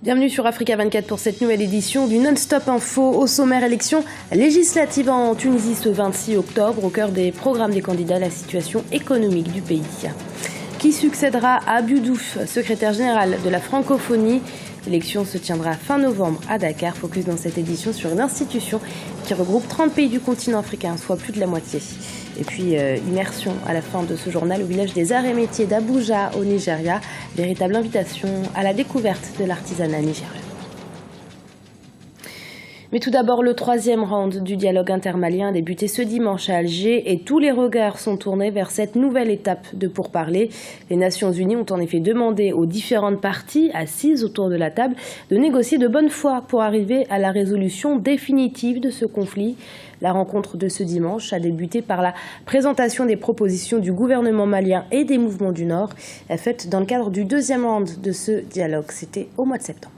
Bienvenue sur Africa 24 pour cette nouvelle édition du Non-Stop Info. Au sommaire, élection législative en Tunisie ce 26 octobre. Au cœur des programmes des candidats, la situation économique du pays. Qui succédera à Abdou Diouf, secrétaire général de la francophonie? L'élection se tiendra fin novembre à Dakar. Focus dans cette édition sur une institution qui regroupe 30 pays du continent africain, soit plus de la moitié. Et puis, immersion à la fin de ce journal au village des arts et métiers d'Abuja au Nigeria. Véritable invitation à la découverte de l'artisanat nigérien. Mais tout d'abord, le troisième round du dialogue intermalien a débuté ce dimanche à Alger et tous les regards sont tournés vers cette nouvelle étape de pourparlers. Les Nations Unies ont en effet demandé aux différentes parties assises autour de la table de négocier de bonne foi pour arriver à la résolution définitive de ce conflit. La rencontre de ce dimanche a débuté par la présentation des propositions du gouvernement malien et des mouvements du Nord, faite dans le cadre du deuxième round de ce dialogue. C'était au mois de septembre.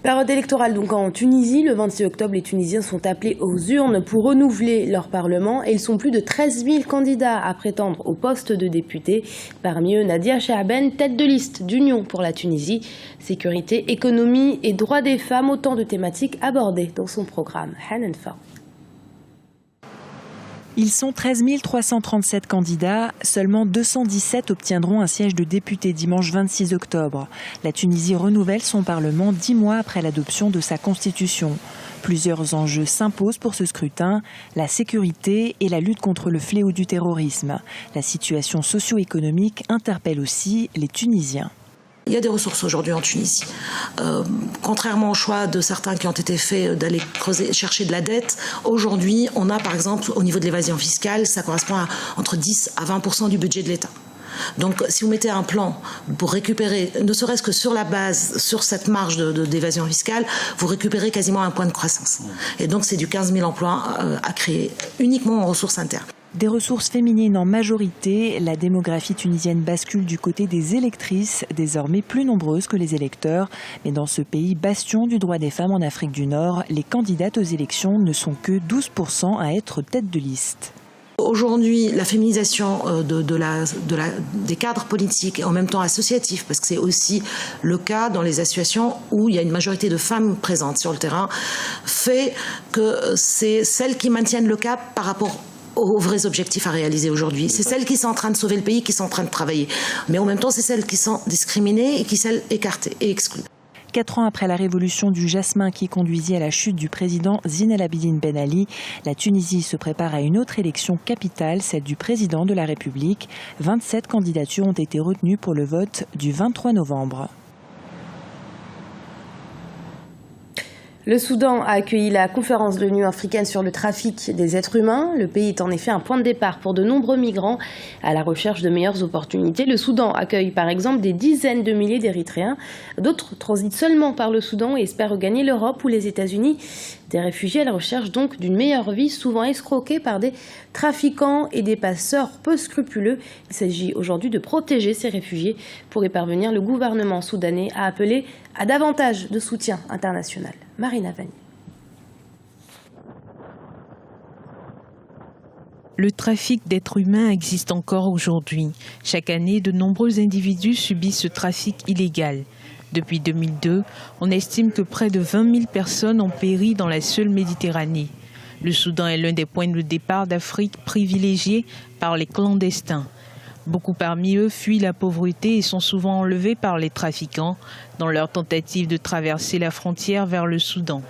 Période électorale donc en Tunisie. Le 26 octobre, les Tunisiens sont appelés aux urnes pour renouveler leur parlement et ils sont plus de 13 000 candidats à prétendre au poste de député. Parmi eux, Nadia Chehben, tête de liste d'Union pour la Tunisie. Sécurité, économie et droits des femmes, autant de thématiques abordées dans son programme. Hanan Fa. Ils sont 13 337 candidats, seulement 217 obtiendront un siège de député dimanche 26 octobre. La Tunisie renouvelle son parlement 10 mois après l'adoption de sa constitution. Plusieurs enjeux s'imposent pour ce scrutin, la sécurité et la lutte contre le fléau du terrorisme. La situation socio-économique interpelle aussi les Tunisiens. Il y a des ressources aujourd'hui en Tunisie. Contrairement au choix de certains qui ont été faits d'aller chercher de la dette, aujourd'hui, on a par exemple, au niveau de l'évasion fiscale, ça correspond à entre 10 à 20% du budget de l'État. Donc si vous mettez un plan pour récupérer, ne serait-ce que sur la base, sur cette marge d'évasion fiscale, vous récupérez quasiment un point de croissance. Et donc c'est du 15 000 emplois à créer uniquement en ressources internes. Des ressources féminines en majorité, la démographie tunisienne bascule du côté des électrices, désormais plus nombreuses que les électeurs. Mais dans ce pays bastion du droit des femmes en Afrique du Nord, les candidates aux élections ne sont que 12% à être tête de liste. Aujourd'hui, la féminisation des cadres politiques et en même temps associatifs, parce que c'est aussi le cas dans les associations où il y a une majorité de femmes présentes sur le terrain, fait que c'est celles qui maintiennent le cap par rapport aux vrais objectifs à réaliser aujourd'hui. C'est celles qui sont en train de sauver le pays, qui sont en train de travailler. Mais en même temps, c'est celles qui sont discriminées et qui sont écartées et exclues. 4 ans après la révolution du jasmin qui conduisit à la chute du président Zine El Abidine Ben Ali, la Tunisie se prépare à une autre élection capitale, celle du président de la République. 27 candidatures ont été retenues pour le vote du 23 novembre. Le Soudan a accueilli la conférence de l'Union africaine sur le trafic des êtres humains. Le pays est en effet un point de départ pour de nombreux migrants à la recherche de meilleures opportunités. Le Soudan accueille par exemple des dizaines de milliers d'Érythréens. D'autres transitent seulement par le Soudan et espèrent regagner l'Europe ou les États-Unis. Des réfugiés à la recherche donc d'une meilleure vie, souvent escroqués par des trafiquants et des passeurs peu scrupuleux. Il s'agit aujourd'hui de protéger ces réfugiés. Pour y parvenir, le gouvernement soudanais a appelé à davantage de soutien international. Marina Vani. Le trafic d'êtres humains existe encore aujourd'hui. Chaque année, de nombreux individus subissent ce trafic illégal. Depuis 2002, on estime que près de 20 000 personnes ont péri dans la seule Méditerranée. Le Soudan est l'un des points de départ d'Afrique privilégiés par les clandestins. Beaucoup parmi eux fuient la pauvreté et sont souvent enlevés par les trafiquants dans leur tentative de traverser la frontière vers le Soudan.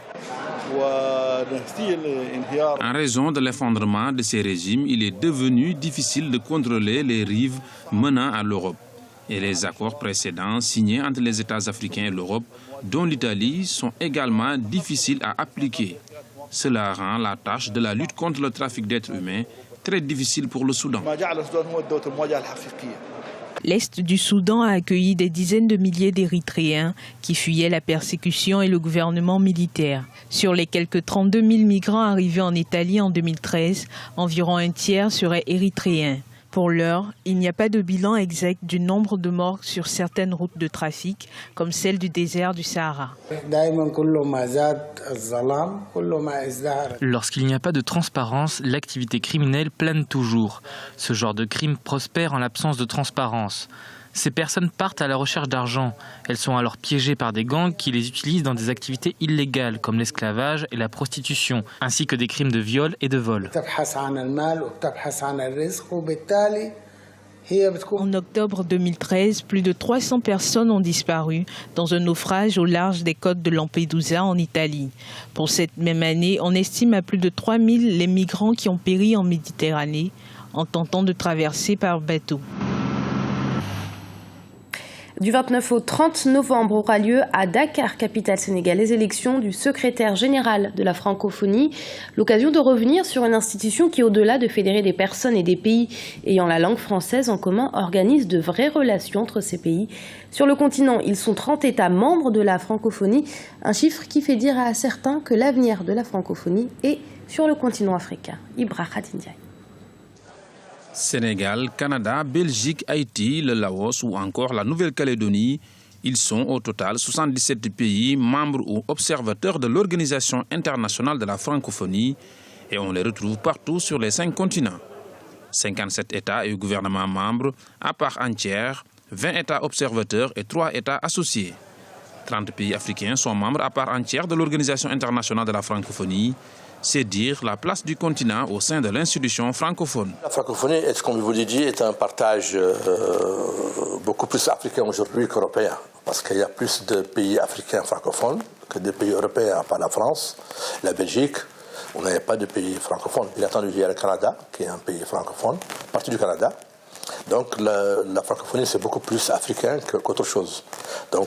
En raison de l'effondrement de ces régimes, il est devenu difficile de contrôler les rives menant à l'Europe. Et les accords précédents signés entre les États africains et l'Europe, dont l'Italie, sont également difficiles à appliquer. Cela rend la tâche de la lutte contre le trafic d'êtres humains très difficile pour le Soudan. L'Est du Soudan a accueilli des dizaines de milliers d'Érythréens qui fuyaient la persécution et le gouvernement militaire. Sur les quelques 32 000 migrants arrivés en Italie en 2013, environ un tiers seraient érythréens. Pour l'heure, il n'y a pas de bilan exact du nombre de morts sur certaines routes de trafic, comme celle du désert du Sahara. Lorsqu'il n'y a pas de transparence, l'activité criminelle plane toujours. Ce genre de crime prospère en l'absence de transparence. Ces personnes partent à la recherche d'argent. Elles sont alors piégées par des gangs qui les utilisent dans des activités illégales comme l'esclavage et la prostitution, ainsi que des crimes de viol et de vol. En octobre 2013, plus de 300 personnes ont disparu dans un naufrage au large des côtes de Lampedusa en Italie. Pour cette même année, on estime à plus de 3000 les migrants qui ont péri en Méditerranée en tentant de traverser par bateau. Du 29 au 30 novembre aura lieu à Dakar, capitale sénégalaise, les élections du secrétaire général de la francophonie. L'occasion de revenir sur une institution qui, au-delà de fédérer des personnes et des pays ayant la langue française en commun, organise de vraies relations entre ces pays. Sur le continent, ils sont 30 États membres de la francophonie, un chiffre qui fait dire à certains que l'avenir de la francophonie est sur le continent africain. Ibra Khatindiaye. Sénégal, Canada, Belgique, Haïti, le Laos ou encore la Nouvelle-Calédonie, ils sont au total 77 pays membres ou observateurs de l'Organisation internationale de la francophonie et on les retrouve partout sur les 5 continents. 57 États et gouvernements membres à part entière, 20 États observateurs et 3 États associés. 30 pays africains sont membres à part entière de l'Organisation internationale de la francophonie. C'est dire la place du continent au sein de l'institution francophone. La francophonie, comme je vous l'ai dit, est un partage beaucoup plus africain aujourd'hui qu'européen. Parce qu'il y a plus de pays africains francophones que de pays européens, à part la France, la Belgique. On n'a pas de pays francophones. Bien entendu, il y a le Canada, qui est un pays francophone, partie du Canada. Donc la francophonie, c'est beaucoup plus africain qu'autre chose. Donc le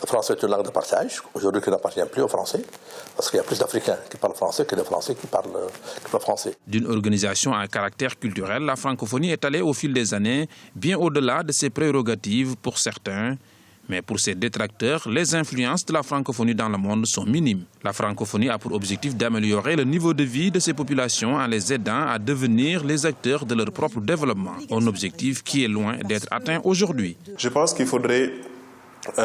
français est une langue de partage, aujourd'hui qui n'appartient plus aux Français, parce qu'il y a plus d'Africains qui parlent français que de Français qui parlent français. D'une organisation à caractère culturel, la francophonie est allée au fil des années bien au-delà de ses prérogatives pour certains. Mais pour ses détracteurs, les influences de la francophonie dans le monde sont minimes. La francophonie a pour objectif d'améliorer le niveau de vie de ces populations en les aidant à devenir les acteurs de leur propre développement. Un objectif qui est loin d'être atteint aujourd'hui. Je pense qu'il faudrait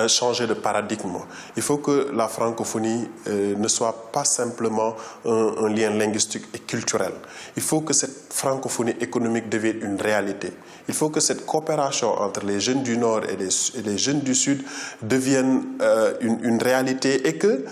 changer de paradigme. Il faut que la francophonie ne soit pas simplement un lien linguistique et culturel. Il faut que cette francophonie économique devienne une réalité. Il faut que cette coopération entre les jeunes du Nord et les jeunes du Sud devienne une réalité et que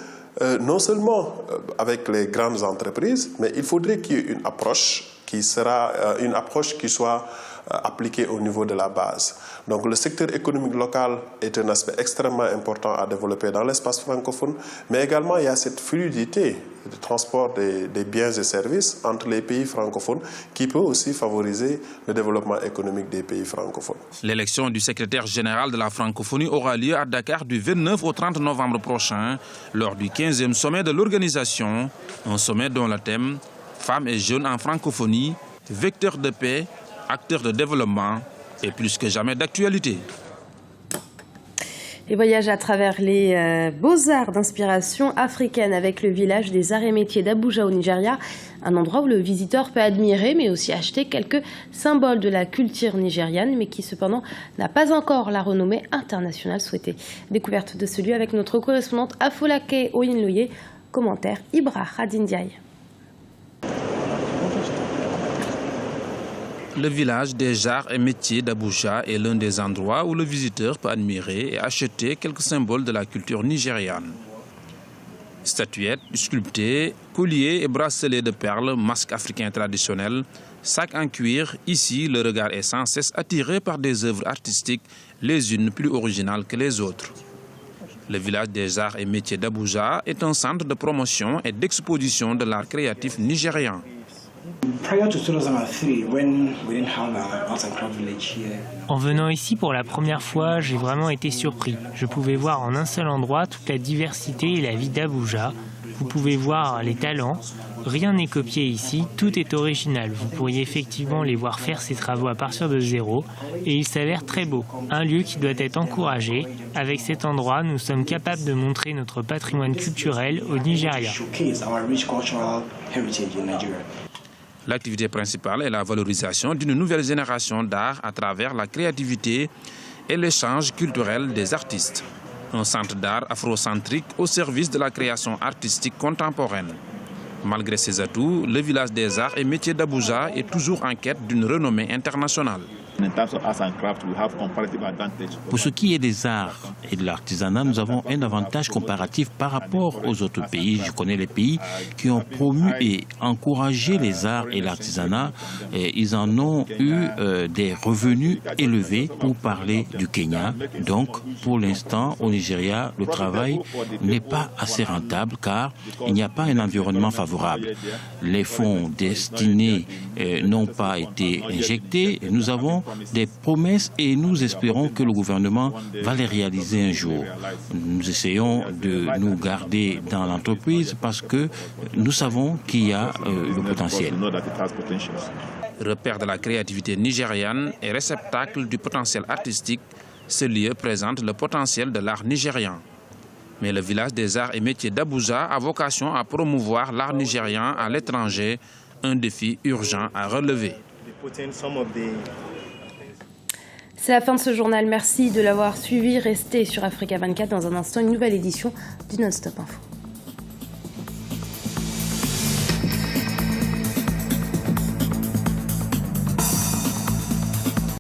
non seulement avec les grandes entreprises, mais il faudrait qu'il y ait une approche qui soit appliquée au niveau de la base. Donc le secteur économique local est un aspect extrêmement important à développer dans l'espace francophone, mais également il y a cette fluidité de transport des biens et services entre les pays francophones qui peut aussi favoriser le développement économique des pays francophones. L'élection du secrétaire général de la francophonie aura lieu à Dakar du 29 au 30 novembre prochain, lors du 15e sommet de l'organisation, un sommet dont le thème « Femmes et jeunes en francophonie, vecteurs de paix, acteurs de développement » est plus que jamais d'actualité. Et voyage à travers les beaux-arts d'inspiration africaine avec le village des arts et métiers d'Abuja au Nigeria, un endroit où le visiteur peut admirer mais aussi acheter quelques symboles de la culture nigériane, mais qui cependant n'a pas encore la renommée internationale souhaitée. Découverte de ce lieu avec notre correspondante Afolake Oyinloye, commentaire Ibra Khatindiaye. Le village des arts et métiers d'Abuja est l'un des endroits où le visiteur peut admirer et acheter quelques symboles de la culture nigériane. Statuettes, sculptées, colliers et bracelets de perles, masques africains traditionnels, sacs en cuir, ici le regard est sans cesse attiré par des œuvres artistiques, les unes plus originales que les autres. Le village des arts et métiers d'Abuja est un centre de promotion et d'exposition de l'art créatif nigérian. En venant ici pour la première fois, j'ai vraiment été surpris. Je pouvais voir en un seul endroit toute la diversité et la vie d'Abuja. Vous pouvez voir les talents. Rien n'est copié ici, tout est original. Vous pourriez effectivement les voir faire ces travaux à partir de zéro et il s'avère très beau. Un lieu qui doit être encouragé. Avec cet endroit, nous sommes capables de montrer notre patrimoine culturel au Nigeria. L'activité principale est la valorisation d'une nouvelle génération d'art à travers la créativité et l'échange culturel des artistes. Un centre d'art afrocentrique au service de la création artistique contemporaine. Malgré ses atouts, le village des arts et métiers d'Abuja est toujours en quête d'une renommée internationale. Pour ce qui est des arts et de l'artisanat, nous avons un avantage comparatif par rapport aux autres pays. Je connais les pays qui ont promu et encouragé les arts et l'artisanat. Ils en ont eu des revenus élevés pour parler du Kenya. Donc, pour l'instant, au Nigeria, le travail n'est pas assez rentable car il n'y a pas un environnement favorable. Les fonds destinés n'ont pas été injectés. Nous avons des promesses et nous espérons que le gouvernement va les réaliser un jour. Nous essayons de nous garder dans l'entreprise parce que nous savons qu'il y a le potentiel. Repère de la créativité nigériane et réceptacle du potentiel artistique, ce lieu présente le potentiel de l'art nigérian. Mais le village des arts et métiers d'Abuja a vocation à promouvoir l'art nigérian à l'étranger, un défi urgent à relever. C'est la fin de ce journal. Merci de l'avoir suivi. Restez sur Africa 24. Dans un instant, une nouvelle édition du Non-Stop Info.